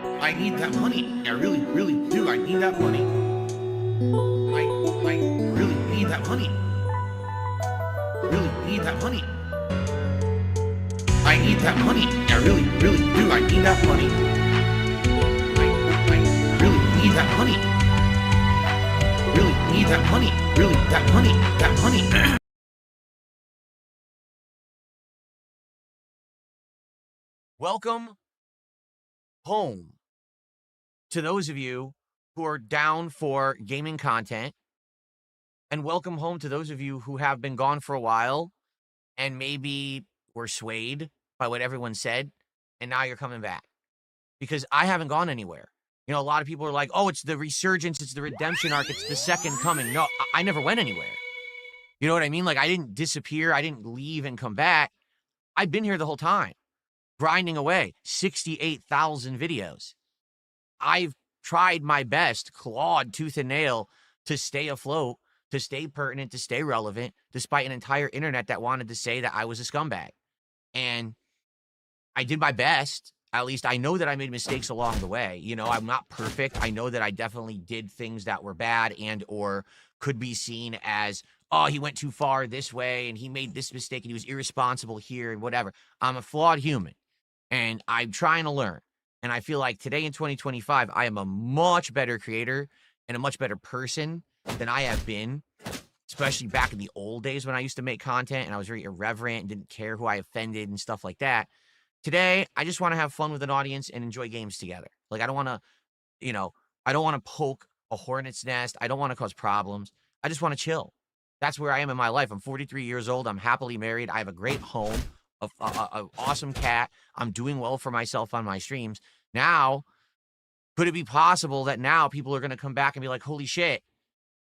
I need that money. I really, really do. I need that money. I really need that money. Really need that money. I need that money. I really, really do. I need that money. I really need that money. Really need that money. Really, that money. That money. Welcome home to those of you who are down for gaming content, and welcome home to those of you who have been gone for a while and maybe were swayed by what everyone said, and now you're coming back. Because I haven't gone anywhere. You know, a lot of people are like, oh, it's the resurgence, it's the redemption arc, it's the second coming. No, I never went anywhere. You know what I mean? Like, I didn't disappear, I didn't leave and come back. I've been here the whole time, grinding away, 68,000 videos. I've tried my best, clawed tooth and nail to stay afloat, to stay pertinent, to stay relevant, despite an entire internet that wanted to say that I was a scumbag. And I did my best. At least I know that I made mistakes along the way. You know, I'm not perfect. I know that I definitely did things that were bad and or could be seen as, oh, he went too far this way and he made this mistake and he was irresponsible here and whatever. I'm a flawed human and I'm trying to learn. And I feel like today in 2025, I am a much better creator and a much better person than I have been, especially back in the old days when I used to make content and I was very irreverent and didn't care who I offended and stuff like that. Today, I just want to have fun with an audience and enjoy games together. Like, I don't want to, I don't want to poke a hornet's nest. I don't want to cause problems. I just want to chill. That's where I am in my life. I'm 43 years old. I'm happily married. I have a great home, an awesome cat. I'm doing well for myself on my streams. Now, could it be possible that now people are going to come back and be like, holy shit,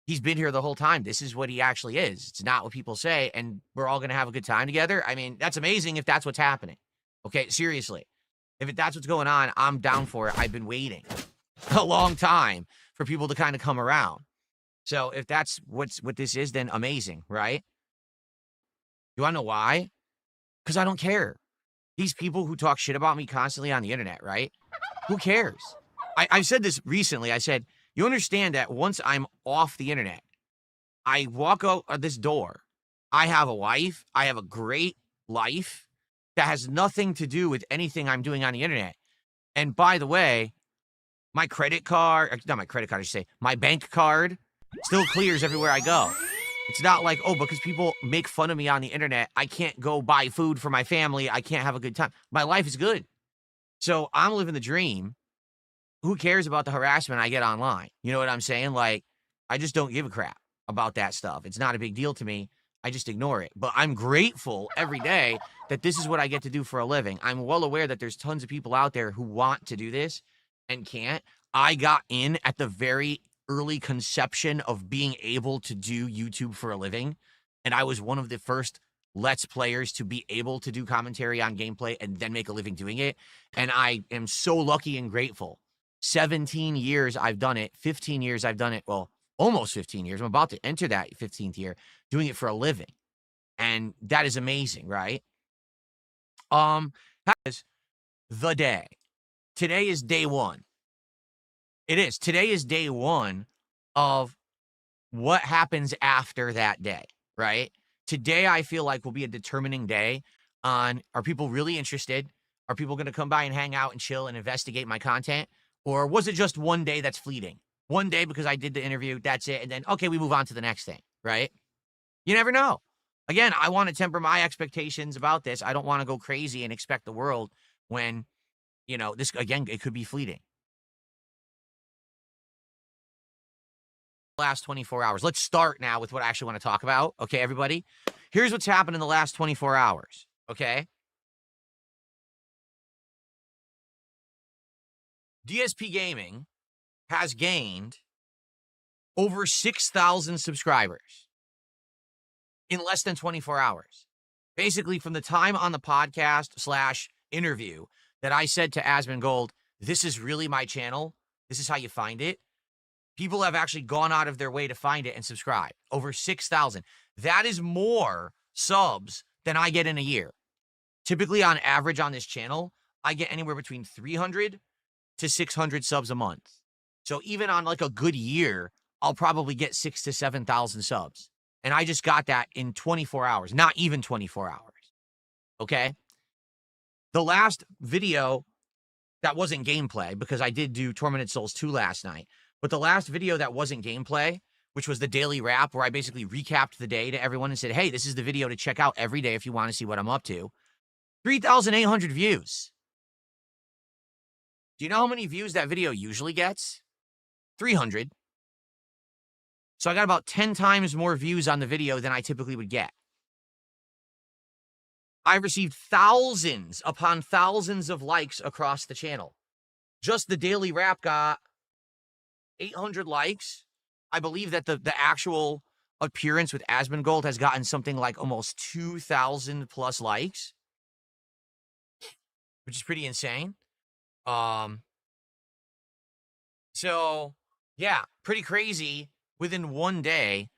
he's been here the whole time. This is what he actually is. It's not what people say. And we're all going to have a good time together. I mean, that's amazing if that's what's happening. Okay, seriously. If that's what's going on, I'm down for it. I've been waiting a long time for people to kind of come around. So if that's what this is, then amazing, right? You want to know why? Because I don't care. These people who talk shit about me constantly on the internet, right? Who cares? I've said this recently. I said, you understand that once I'm off the internet, I walk out of this door. I have a wife. I have a great life that has nothing to do with anything I'm doing on the internet. And by the way, my credit card, not my credit card, I should say, my bank card still clears everywhere I go. It's not like, oh, because people make fun of me on the internet, I can't go buy food for my family. I can't have a good time. My life is good. So I'm living the dream. Who cares about the harassment I get online? You know what I'm saying? Like, I just don't give a crap about that stuff. It's not a big deal to me. I just ignore it. But I'm grateful every day that this is what I get to do for a living. I'm well aware that there's tons of people out there who want to do this and can't. I got in at the very early conception of being able to do YouTube for a living. And I was one of the first Let's Players to be able to do commentary on gameplay and then make a living doing it. And I am so lucky and grateful. 17 years I've done it. 15 years I've done it. Well, almost 15 years. I'm about to enter that 15th year doing it for a living. And that is amazing, right? That is the day. Today is day one. It is. Today is day one of what happens after that day, right? Today, I feel like will be a determining day on, are people really interested? Are people going to come by and hang out and chill and investigate my content? Or was it just one day that's fleeting? One day because I did the interview, that's it. And then, okay, we move on to the next thing, right? You never know. Again, I want to temper my expectations about this. I don't want to go crazy and expect the world when, this, again, it could be fleeting. Last 24 hours. Let's start now with what I actually want to talk about. Okay, everybody? Here's what's happened in the last 24 hours. Okay? DSP Gaming has gained over 6,000 subscribers in less than 24 hours. Basically, from the time on the podcast / interview that I said to Asmongold, this is really my channel. This is how you find it. People have actually gone out of their way to find it and subscribe. Over 6,000. That is more subs than I get in a year. Typically, on average on this channel, I get anywhere between 300 to 600 subs a month. So even on like a good year, I'll probably get 6,000 to 7,000 subs. And I just got that in 24 hours, not even 24 hours. Okay? The last video that wasn't gameplay, because I did do Tormented Souls 2 last night, but the last video that wasn't gameplay, which was the daily wrap, where I basically recapped the day to everyone and said, hey, this is the video to check out every day if you want to see what I'm up to. 3,800 views. Do you know how many views that video usually gets? 300. So I got about 10 times more views on the video than I typically would get. I received thousands upon thousands of likes across the channel. Just the daily wrap got 800 likes. I believe that the actual appearance with Asmongold has gotten something like almost 2,000 plus likes, which is pretty insane. So yeah, pretty crazy within one day,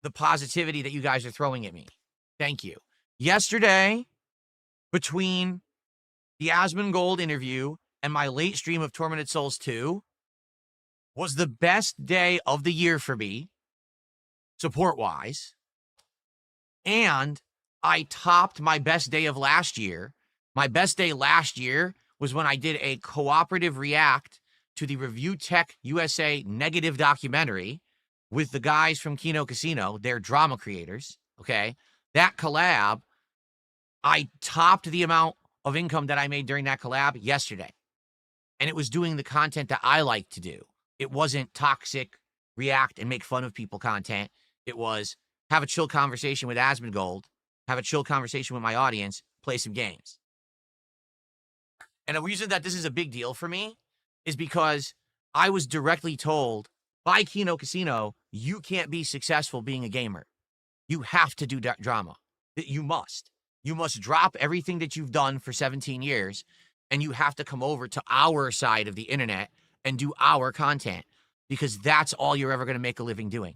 the positivity that you guys are throwing at me. Thank you. Yesterday, between the Asmongold interview and my late stream of Tormented Souls 2, was the best day of the year for me, support-wise. And I topped my best day of last year. My best day last year was when I did a cooperative react to the Review Tech USA negative documentary with the guys from Kino Casino. They're drama creators, okay? That collab, I topped the amount of income that I made during that collab yesterday. And it was doing the content that I like to do. It wasn't toxic, react, and make fun of people content. It was have a chill conversation with Asmongold, have a chill conversation with my audience, play some games. And the reason that this is a big deal for me is because I was directly told by Kino Casino, you can't be successful being a gamer. You have to do drama. You must. You must drop everything that you've done for 17 years, and you have to come over to our side of the internet and do our content, because that's all you're ever going to make a living doing.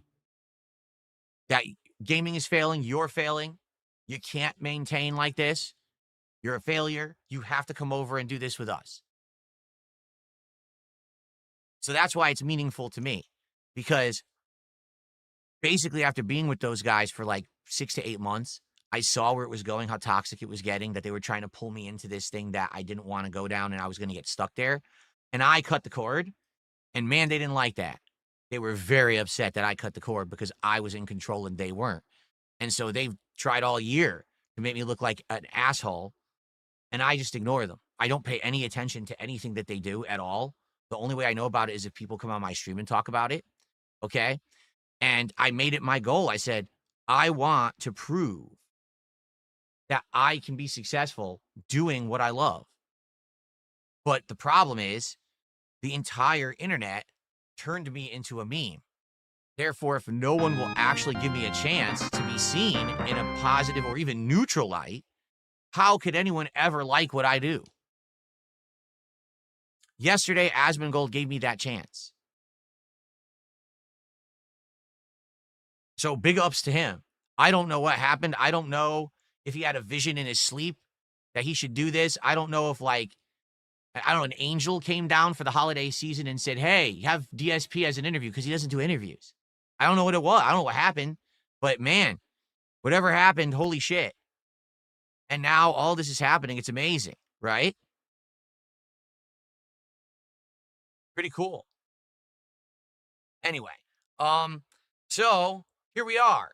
That gaming is failing, you're failing, you can't maintain like this, you're a failure, you have to come over and do this with us. So that's why it's meaningful to me, because basically after being with those guys for like 6 to 8 months, I saw where it was going, how toxic it was getting, that they were trying to pull me into this thing that I didn't want to go down and I was going to get stuck there. And I cut the cord, and man, they didn't like that. They were very upset that I cut the cord because I was in control and they weren't. And so they've tried all year to make me look like an asshole, and I just ignore them. I don't pay any attention to anything that they do at all. The only way I know about it is if people come on my stream and talk about it, okay? And I made it my goal. I said, I want to prove that I can be successful doing what I love. But the problem is, the entire internet turned me into a meme. Therefore, if no one will actually give me a chance to be seen in a positive or even neutral light, how could anyone ever like what I do? Yesterday, Asmongold gave me that chance. So big ups to him. I don't know what happened. I don't know if he had a vision in his sleep that he should do this. I don't know if, like, I don't know, an angel came down for the holiday season and said, hey, have DSP as an interview, because he doesn't do interviews. I don't know what it was. I don't know what happened. But, man, whatever happened, holy shit. And now all this is happening. It's amazing, right? Pretty cool. Anyway, so here we are.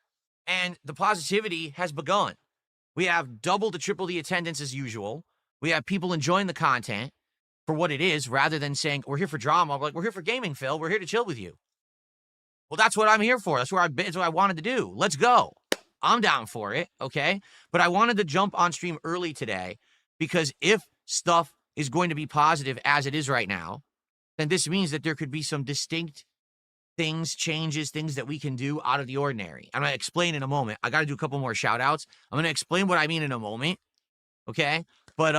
And the positivity has begun. We have double to triple the attendance as usual. We have people enjoying the content for what it is, rather than saying, we're here for drama. We're like, we're here for gaming, Phil. We're here to chill with you. Well, that's what I'm here for. That's what I wanted to do. Let's go. I'm down for it, okay? But I wanted to jump on stream early today, because if stuff is going to be positive as it is right now, then this means that there could be some distinct things, changes, things that we can do out of the ordinary. I'm going to explain in a moment. I got to do a couple more shout outs. I'm going to explain what I mean in a moment, okay? But